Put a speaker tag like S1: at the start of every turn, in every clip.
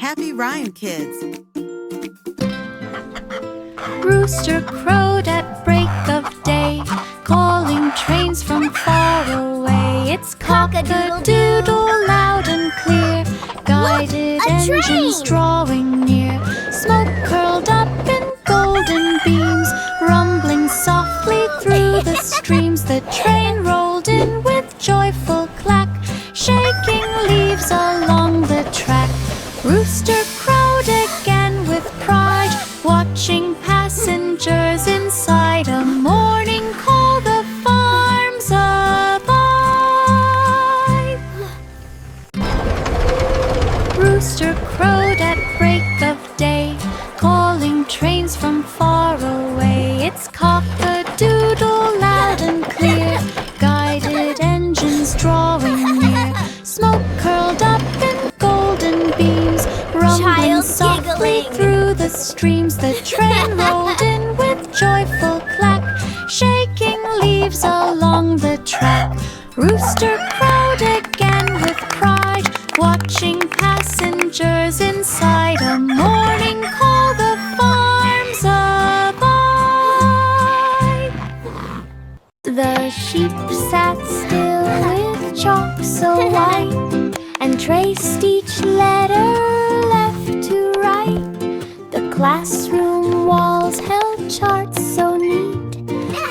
S1: happy rhyme, kids.
S2: Rooster crowed at break of day, calling trains from far away. It's cock-a-doodle-doo, loud and clear, guided engines drawing near. Smoke curled up in golden beams, rumbling softly through the streams. The train rolled in with joyful clack, shaking leaves along the track. Rooster crowed again with pride, watching passengers inside. A morning call, the farm's alive. Rooster crowed at break of day, calling trains from far away. It's cock-a-doodle, loud and clear, guided engines drawing near. Smoke curled up in golden beams, rumbling softly through the streams. The train rolled in with joyful clack, shaking leaves along the track. Rooster crowed again with pride, watching passengers inside. A morning call, the farm's alive. The sheep sat still with chalk so white, and traced each letter left to right. The classroom walls held charts so neat,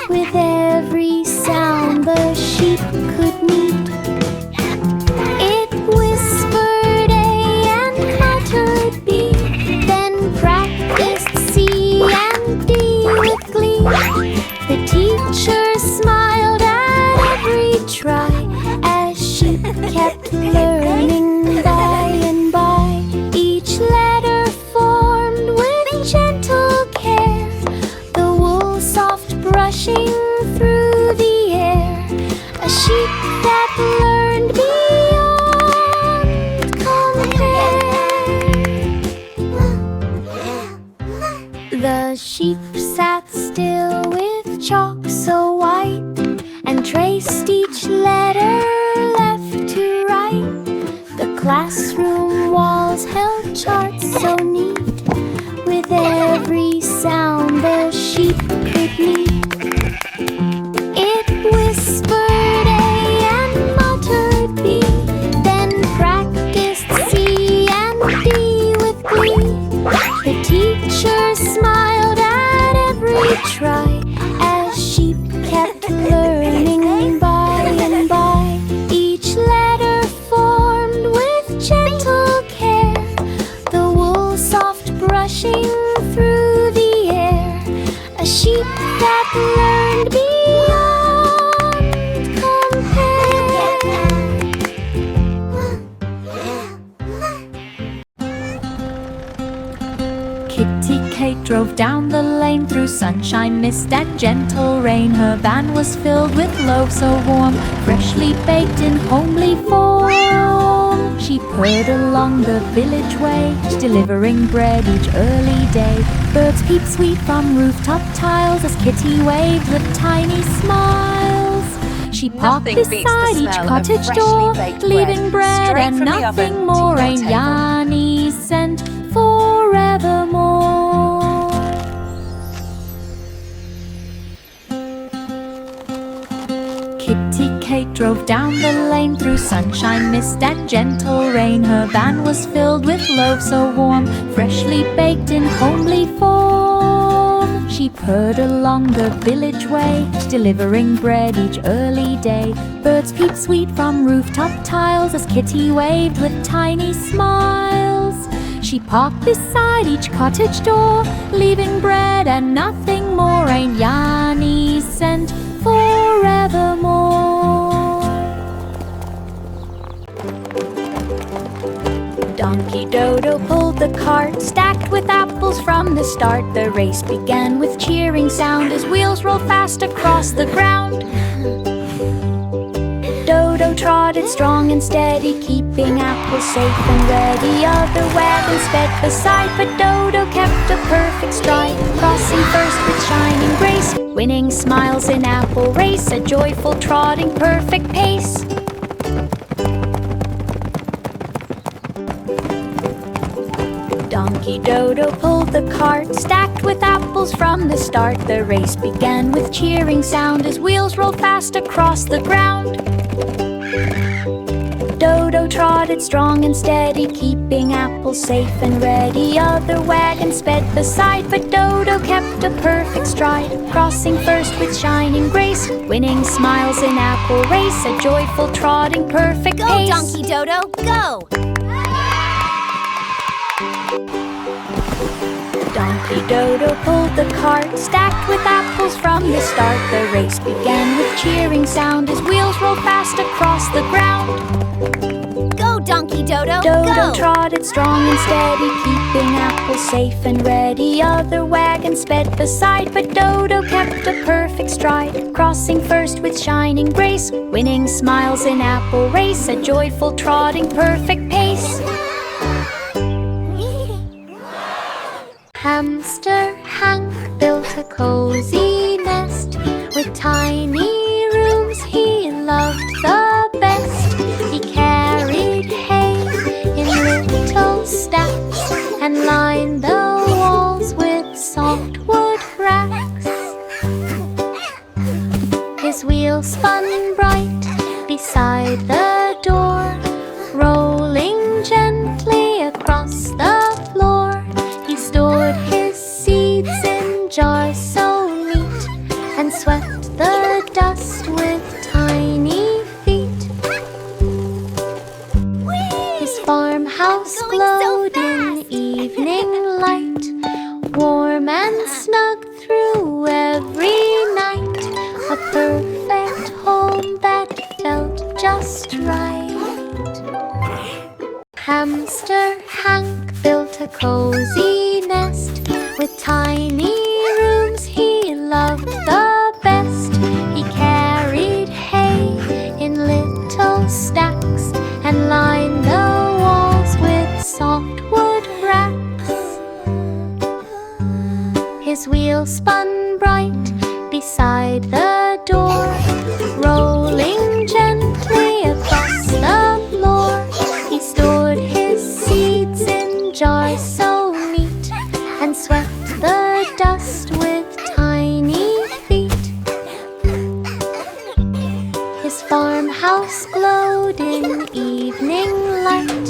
S2: with every sound the sheep could meet. It whispered A and muttered B, then practiced C and D with glee. The teacher smiled at every try, as sheep kept learning by and by. Each letter formed with gentle care, the wool soft brushing through the air. A sheep that learned beyond compare. The sheep sat still with chalk so white, and traced each letter left to right. The classroom walls held charts so neat, with every sound the sheep could meet. It whispered A and muttered B, then practiced C and D with glee. The teacher smiled at every try, as sheep kept learning by and by. Each letter formed with gentle care, the wool soft brushing through the air. A sheep that learned beyond compare. Kitty Kate drove down the lane through sunshine, mist and gentle rain. Her van was filled with loaves so warm, freshly baked in homely form. She purred along the village way, delivering bread each early day. Birds peeped sweet from rooftop tiles as Kitty waved with tiny smiles. She parked beside each cottage door, leaving bread and nothing more. Ain't Yanni sent forevermore. Kitty Kate drove down the lane through sunshine, mist and gentle rain. Her van was filled with loaves so warm, freshly baked in homely form. She purred along the village way, delivering bread each early day. Birds peeped sweet from rooftop tiles as Kitty waved with tiny smiles. She parked beside each cottage door, leaving bread and nothing more. Ain't Yanni sent forevermore. Donkey Dodo pulled the cart, stacked with apples from the start. The race began with cheering sound as wheels rolled fast across the ground. Dodo trotted strong and steady, keeping apples safe and ready. Other wagons sped beside, but Dodo kept a perfect stride, crossing first with shining grace, winning smiles in apple race, a joyful trotting perfect pace. Donkey Dodo pulled the cart, stacked with apples from the start. The race began with cheering sound as wheels rolled fast across the ground. Dodo trotted strong and steady, keeping apples safe and ready. Other wagons sped beside, but Dodo kept a perfect stride, crossing first with shining grace, winning smiles in apple race, a joyful trotting perfect pace.
S1: Go, Donkey Dodo, go!
S2: Donkey Dodo pulled the cart, stacked with apples from the start. The race began with cheering sound as wheels rolled fast across the ground.
S1: Go, Donkey Dodo,
S2: Dodo
S1: go!
S2: trotted strong and steady, keeping apples safe and ready. Other wagons sped beside, but Dodo kept a perfect stride, crossing first with shining grace, winning smiles in apple race, a joyful trotting perfect pace. Hamster Hank built a cozy nest with tiny rooms he loved the best. He carried hay in little stacks and lined the walls with softwood racks. His wheels spun bright beside the door, rolling gently across the floor. He stored his seeds in jars so neat and swept the dust with tiny feet. His farmhouse glowed in evening light, warm and snug through every night, a perfect home that felt just right. Hamster Hank built a cozy nest with tiny rooms he loved the best. He carried hay in little stacks and lined the walls with softwood racks. His wheels spun bright beside the door, rolling gently across the floor. He stored his seeds in jars so neat and swept the dust with tiny feet. His farmhouse glowed in evening light,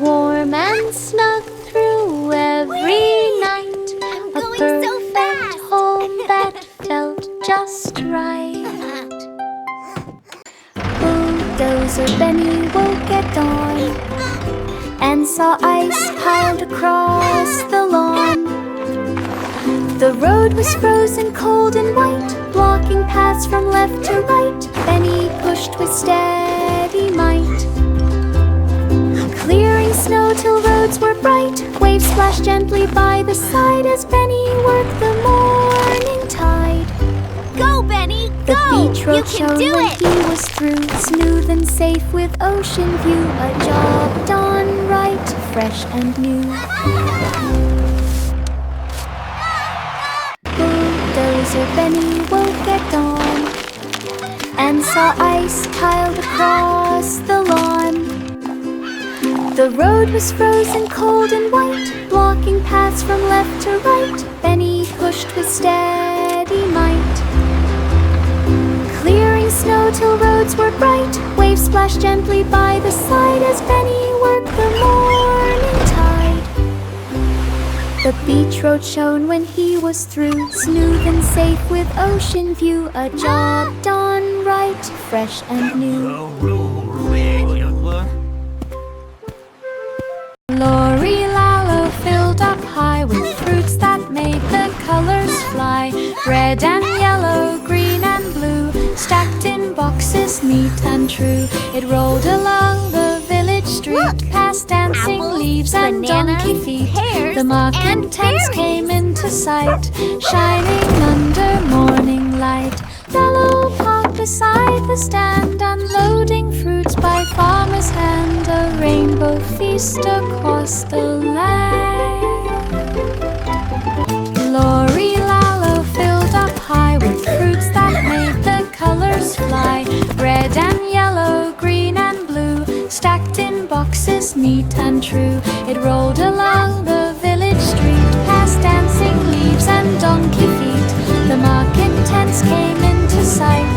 S2: warm and snug through every night, a perfect home that felt just right. Bulldozer Benny woke at dawn and saw ice piled across the lawn. The road was frozen cold and white, blocking paths from left to right. Benny pushed with steady might, clearing snow till roads were bright. Waves splashed gently by the side as Benny worked the morning tide.
S1: Go, Benny,
S2: The
S1: go!
S2: beach road
S1: You can
S2: shone
S1: do
S2: when
S1: it!
S2: he was through, smooth and safe with ocean view. A job done right, fresh and new. Bulldozer Benny woke at dawn and saw ice piled across the lawn. The road was frozen cold and white, blocking paths from left to right. Benny pushed with steady might, clearing snow till roads were bright. Waves splashed gently by the side as Benny worked the morning tide. The beach road shone when he was through, smooth and safe with ocean view. A job done right, fresh and new. Lorry Lalo filled up high with fruits that made the colors fly. Red and yellow, green and blue, stacked in boxes neat and true. It rolled along the village street.
S1: Look!
S2: Past dancing
S1: Apples,
S2: leaves and
S1: bananas,
S2: donkey feet.
S1: pears,
S2: The market
S1: and
S2: tents
S1: berries.
S2: came into sight, shining under morning light. Yellow parked beside the stand, unloading fruits by farmer's hand. A rainbow feast across the land. Lorry Lalo filled up high with fruits that made the colors fly. Red and yellow, green and blue, stacked in boxes neat and true. It rolled along the village tents came into sight,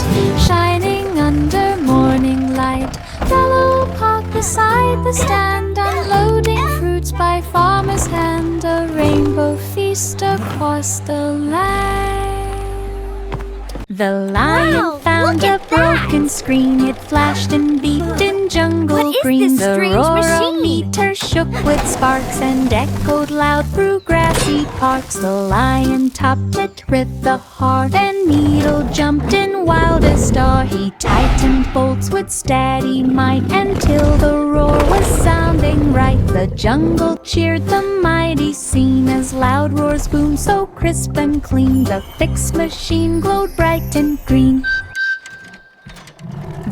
S2: shining under morning light. Yellow parked beside the stand, unloading fruits by farmer's hand. A rainbow feast across the land. The lion
S1: Wow,
S2: found
S1: look
S2: a
S1: at
S2: broken
S1: that.
S2: screen. It flashed and beeped in jungle
S1: What is
S2: green.
S1: this
S2: The
S1: strange machine?
S2: meter shook with sparks and echoed loud through grassy parks. The lion topped it with the heart, and Needle jumped in wildest awe. He tightened bolts with steady might until the roar was sounding right. The jungle cheered the mighty scene as loud roars boomed so crisp and clean. The fixed machine glowed bright and green.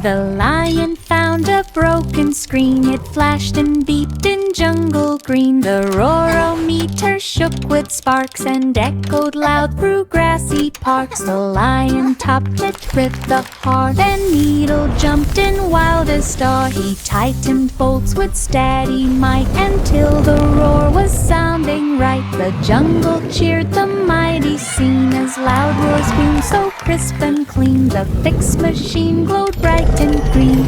S2: The lion found a broken screen. It flashed and beeped in jungle green. The meter shook with sparks and echoed loud through grassy parks. The lion topped it with the heart, and Needle jumped in wildest awe. He tightened bolts with steady might until the roar was sounding right. The jungle cheered the mighty scene as loud roars boomed so crisp and clean. The fixed machine glowed bright and green.